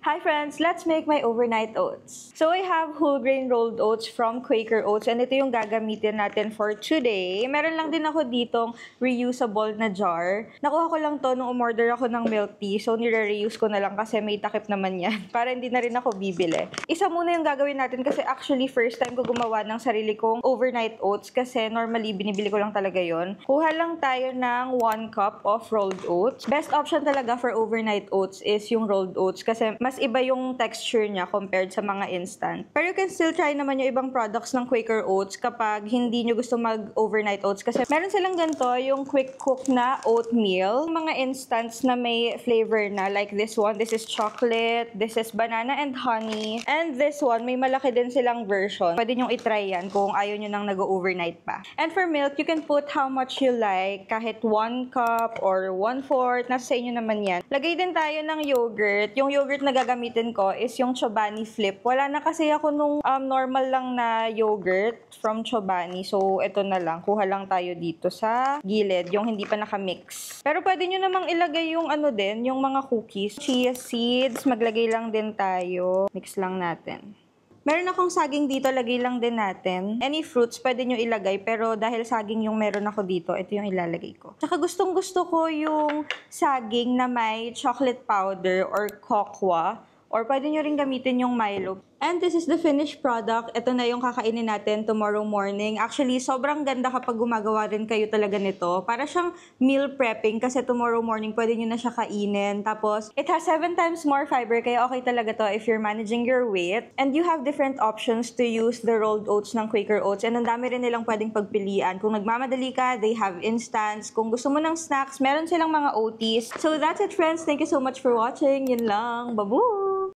Hi friends, let's make my overnight oats. So I have whole grain rolled oats from Quaker Oats and ito yung gagamitin natin for today. Meron lang din ako ditong reusable na jar. Nakuha ko lang to nung umorder ako ng milk tea, so nire-reuse ko na lang kasi may takip naman yan para hindi na rin ako bibili. Isa muna yung gagawin natin kasi actually first time ko gumawa ng sarili kong overnight oats kasi normally binibili ko lang talaga yon. Kuha lang tayo ng 1 cup of rolled oats. Best option talaga for overnight oats is yung rolled oats kasi mas iba yung texture niya compared sa mga instant. Pero you can still try naman yung ibang products ng Quaker Oats kapag hindi nyo gusto mag-overnight oats kasi meron silang ganito, yung quick cook na oatmeal. Mga instants na may flavor na like this one. This is chocolate, this is banana and honey, and this one, may malaki din silang version. Pwede nyo itry yan kung ayaw nyo nang nag-overnight pa. And for milk, you can put how much you like, kahit 1 cup or 1/4, nasa sa inyo naman yan. Lagay din tayo ng yogurt. Yung yogurt na gagamitin ko is yung Chobani Flip. Wala na kasi ako nung normal lang na yogurt from Chobani. So, ito na lang. Kuha lang tayo dito sa gilid, yung hindi pa nakamix. Pero pwede nyo namang ilagay yung ano din, yung mga cookies. Chia seeds, maglagay lang din tayo. Mix lang natin. Meron akong saging dito, lagay lang din natin. Any fruits, pwede nyo ilagay. Pero dahil saging yung meron ako dito, ito yung ilalagay ko. Tsaka gustong gusto ko yung saging na may chocolate powder or cocoa. Or pwede nyo rin gamitin yung Milo. And this is the finished product. Ito na yung kakainin natin tomorrow morning. Actually, sobrang ganda kapag gumagawa rin kayo talaga nito. Para siyang meal prepping kasi tomorrow morning pwede nyo na siya kainin. Tapos, it has 7 times more fiber kaya okay talaga to if you're managing your weight. And you have different options to use the rolled oats ng Quaker Oats. And ang dami rin nilang pwedeng pagpilian. Kung nagmamadali ka, they have instants. Kung gusto mo ng snacks, meron silang mga OTs. So that's it friends. Thank you so much for watching. Yun lang. Babu!